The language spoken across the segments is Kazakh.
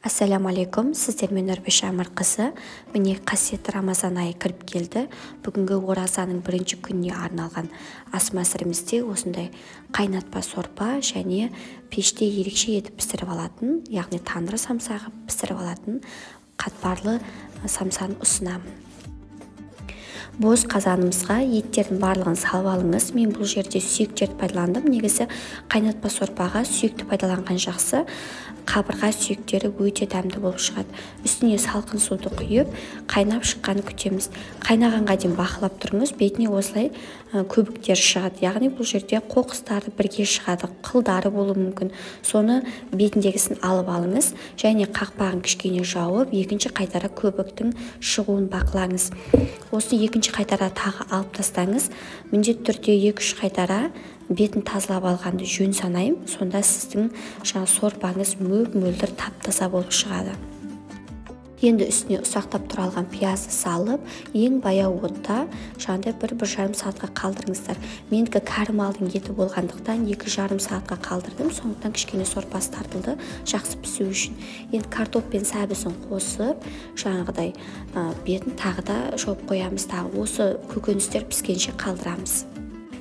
Ассаламу алейкум, сіздермен Нұрбеш Әмірқызы. Міне қасиетті Рамазан айы кіріп келді. Бүгінгі оразаның бірінші күніне арналған ас мәсірімізде осындай қайнатпа сорпа және пеште ерекше етіп пісіріп алатын, яғни тандыр самсағы пісіріп алатын қатпарлы самсаны ұсынамын. Боз қазанымызға еттердің барлығын салып алыңыз. Мен бұл жерде сүйектерді пайдаландым. Негізі қайнатпа сорпаға сүйекті пайдаланған жақсы. Қабырға сүйектері өте дәмді болып шығады. Үстіне салқын суды құйып, қайнап шыққанын күтеміз. Қайнағанға дейін бақылап тұрыңыз. Бетіне осылай көбіктер шығады. Яғни бұл жерде қоқыстары бірге шығады, қылдары болуы мүмкін. Соны бетіндегісін алып алыңыз және қақпағын кішкене жауып, екінші қайтара көбіктің шығуын бақылаңыз. Осы екінші қайтара тағы алып тастаңыз. Міндетті түрде 2-3 қайтара бетін тазалап алғанды жөн санаймын. Сонда сіздің сорпаңыз мөп-мөлдір тап-таза болып шығады. Енді үстіне ұсақтап тұралған пиязды салып, ең баяу отта жаңағыдай 1-1,5 сағатқа қалдырыңыздар. Менікі кәрі малдың еті болғандықтан 2,5 сағатқа қалдырдым. Сондықтан кішкене сорпасы тартылды, жақсы пісу үшін. Енді картоп пен сәбізін қосып, жаңағыдай бетін тағы да жауып қоямыз. Тағы осы көкөністер піскенше қалдырамыз.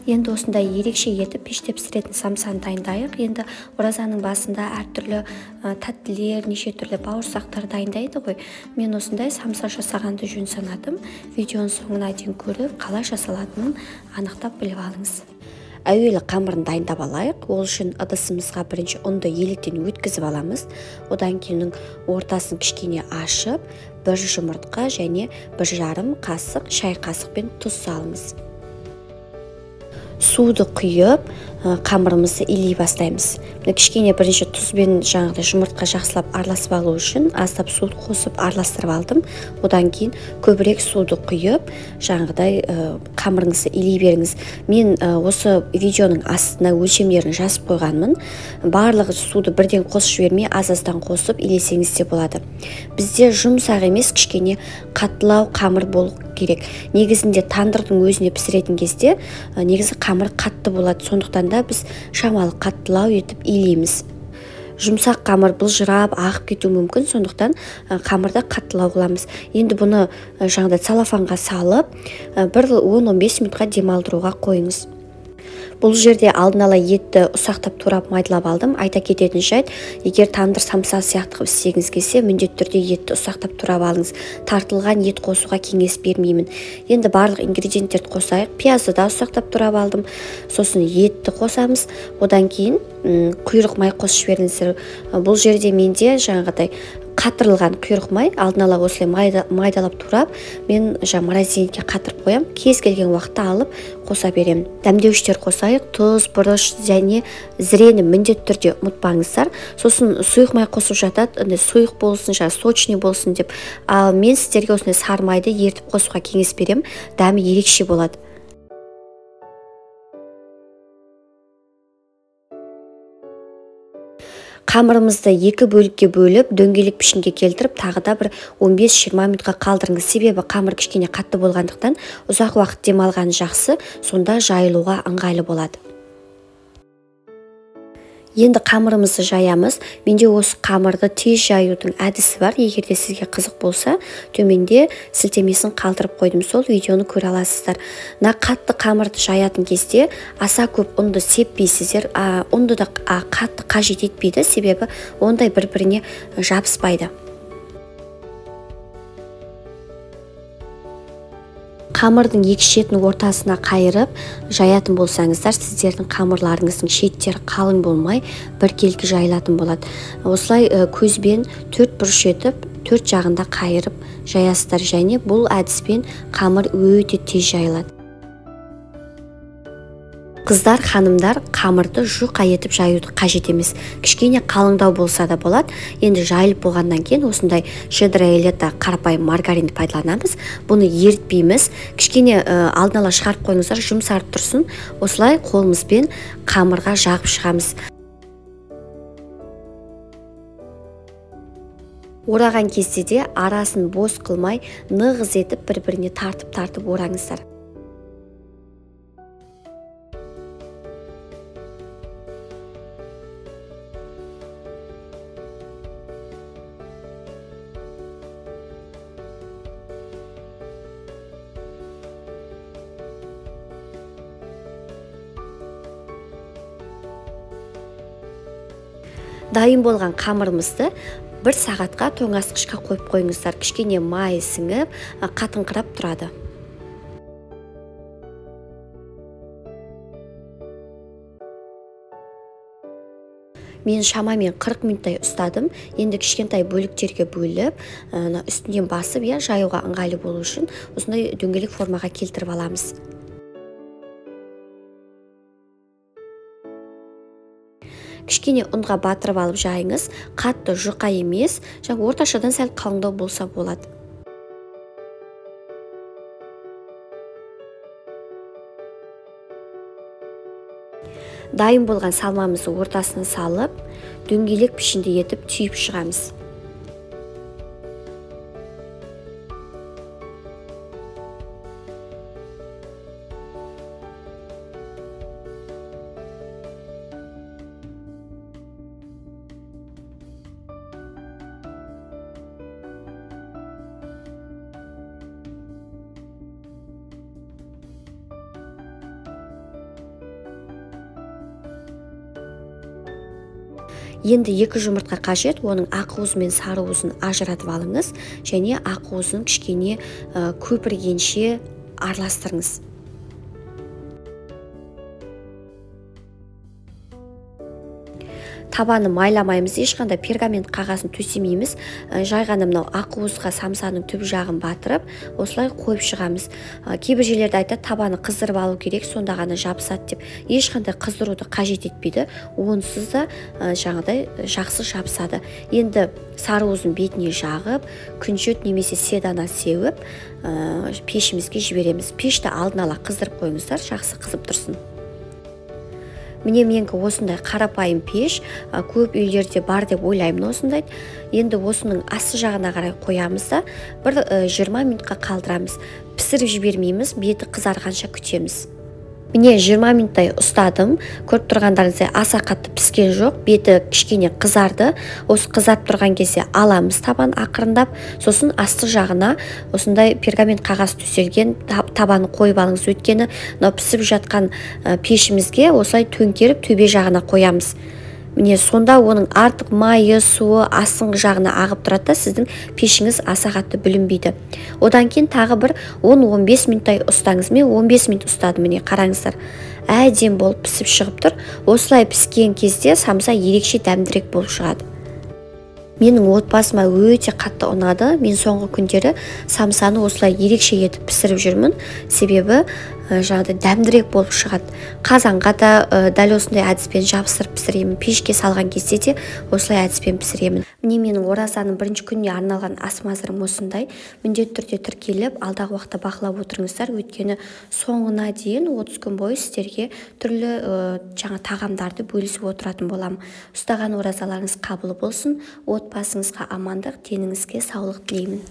Енді осындай ерекше етіп пеште пісіретін самсаны дайындайық. Енді оразаның басында әртүрлі тәттілер, неше түрлі бауырсақтар дайындайды ғой. Мен осындай самса жасағанды жөн санадым. Видеоның соңына дейін көріп, қалай жасалатынын анықтап біліп алыңыз. Әуелі қамырын дайындап алайық. Ол үшін ыдысымызға бірінші ұнды електен өткізіп аламыз. Одан кейін ортасын кішкене ашып, 1 жұмыртқа және 1,5 қасық шай қасықпен тұз салыңыз. Суды құйып, қамырымызды илей бастаймыз. Кішкене бірінші тұзбен жаңағыдай жұмыртқа жақсылап араласып алу үшін аздап суды қосып араластырып алдым. Одан кейін көбірек суды құйып, жаңағыдай қамырыңызды илей беріңіз. Мен осы видеоның астына өлшемдерін жазып қойғанмын. Барлығы суды бірден қосып жібермей, аз-аздан қосып илесеңіз де болады. Бізде жұмсақ емес, кішкене қаттылау қамыр болу керек. Негізінде тандырдың өзіне пісіретін кезде негізі қамыр қатты болады. Сондықтан да біз шамалы қаттылау етіп илейміз. Жұмсақ қамыр былжырап ағып кетуі мүмкін, сондықтан қамырды қаттылау қыламыз. Енді бұны жаңағыдай целлофанға салып, 10-15 минутқа демалдыруға қойыңыз. Бұл жерде алдын ала етті ұсақтап турап майдалап алдым. Айта кететін жайт, егер тандыр самса сияқты қылып істегіңіз келсе, міндетті түрде етті ұсақтап турап алыңыз. Тартылған ет қосуға кеңес бермеймін. Енді барлық ингредиенттерді қосайық. Пиязды да ұсақтап турап алдым. Сосын етті қосамыз. Одан кейін құйрық май қосып жіберіңіздер. Бұл жерде менде жаңағыдай қатырылған құйрық май, алдын ала осылай майдалап турап, мен морозилькеге қатырып қоям. Кез келген уақытта алып қоса беремін. Дәмдеуіштер қосайық. Тұз, бұрыш және зірені міндетті түрде ұмытпаңыздар. Сосын сұйық май қосып жатады, сұйық болсын, сочный болсын деп. Ал мен сіздерге осындай сары майды ертіп қосуға кеңес беремін. Дәмі ерекше болады. Қамырымызды 2 бөлікке бөліп, дөңгелек пішінге келтіріп, тағы да бір 15-20 минутқа қалдырыңыз. Себебі қамыр кішкене қатты болғандықтан ұзақ уақыт демалған жақсы, сонда жайылуға ыңғайлы болады. Енді қамырымызды жаямыз. Менде осы қамырды тез жаюдың әдісі бар. Егер де сізге қызық болса, төменде сілтемесін қалдырып қойдым. Сол видеоны көре аласыздар. Қатты қамырды жаятын кезде аса көп ұнды сеппейсіздер. Ұнды да қатты қажет етпейді, себебі ондай бір-біріне жабыспайды. Қамырдың екі шетін ортасына қайырып жаятын болсаңыздар, сіздердің қамырларыңыздың шеттері қалың болмай біркелкі жайылатын болады. Осылай көзбен 4 бұрыш етіп, 4 жағында қайырып жаясыздар, және бұл әдіспен қамыр өте тез жайылады. Қыздар, ханымдар, қамырды жұқа етіп жаюды қажет емес. Кішкене қалыңдау болса да болады. Енді жайылып болғаннан кейін осындай щедро элето қарапайым маргаринді пайдаланамыз. Бұны ерітпейміз. Кішкене алдын ала шығарып қойыңыздар, жұмсарып тұрсын. Осылай қолымызбен қамырға жағып шығамыз. Ораған кезде де арасын бос қылмай, нығыз етіп бір-біріне тартып ораңыздар. Дайын болған қамырымызды 1 сағатқа тоңазытқышқа қойып қойыңыздар. Кішкене майы сіңіп, қатыңқырап тұрады. Мен шамамен 40 минуттай ұстадым. Енді кішкентай бөліктерге бөліп, үстінен басып, жаюға ыңғайлы болу үшін осындай дөңгелек формаға келтіріп аламыз. Кішкене ұнға батырып алып жайыңыз, қатты жұқа емес, орташадан сәл қалыңдау болса болады. Дайын болған салмамызды ортасына салып, дөңгелек пішінде етіп түйіп шығамыз. Енді 2 жұмыртқа қажет, оның ақ уызы мен сары уызын ажыратып алыңыз, және ақ уызын кішкене көпіргенше араластырыңыз. Табаны майламаймыз, ешқандай пергамент қағазын төсемейміз. Жай ғана мынау ақ уызға самсаның түп жағын батырып, осылай қойып шығамыз. Кейбір жерлерде айтады, табаны қыздырып алу керек, сонда ғана жабысады деп. Ешқандай қыздыруды қажет етпейді. Онсыз да жаңағыдай жақсы жабысады. Енді сары уызын бетіне жағып, күншет немесе седана сеуіп, пешімізге жібереміз. Пешті алдын ала қыздырып қойыңыздар, жақсы қызып тұрсын. Міне менікі осындай қарапайым пеш, көп үйлерде бар деп ойлаймын осындай. Енді осының асты жағына қарай қоямыз да, 20 минутқа қалдырамыз. Пісіріп жібермейміз, беті қызарғанша күтеміз. Міне 20 минуттай ұстадым. Көріп тұрғандарыңыздай аса қатты піскен жоқ, беті кішкене қызарды. Осы қызарып тұрған кезде аламыз табан ақырындап, сосын асты жағына осындай пергамент қағаз төселген табаны қойып алыңыз. Өйткені пісіп жатқан пешімізге осылай төңкеріп төбе жағына қоямыз. Міне сонда оның артық майы, суы астыңғы жағына ағып тұрады да, сіздің пешіңіз аса қатты бүлінбейді. Одан кейін тағы бір 10-15 минуттай ұстаңыз. Мен 15 минут ұстадым, міне қараңыздар. Әдем болып пісіп шығып тұр. Осылай піскен кезде самса ерекше дәмдірек болып шығады. Менің отбасыма өте қатты ұнады. Мен соңғы күндері самсаны осылай ерекше етіп пісіріп жүрмін. Себебі жаңағыдай дәмдірек болып шығады. Қазанға да дәл осындай әдіспен жабыстырып пісіремін. Пешке салған кезде де осылай әдіспен пісіремін. Міне менің оразаның 1-ші күніне арналған ас мәзірім осындай. Міндетті түрде тіркеліп, алдағы уақытта бақылап отырыңыздар. Өйткені соңына дейін 30 күн бойы сіздерге түрлі жаңа тағамдарды бөлісіп отыратын боламын. Ұстаған оразаларыңыз қабыл болсын. Отбасыңызға амандық, деніңізге саулық тілеймін.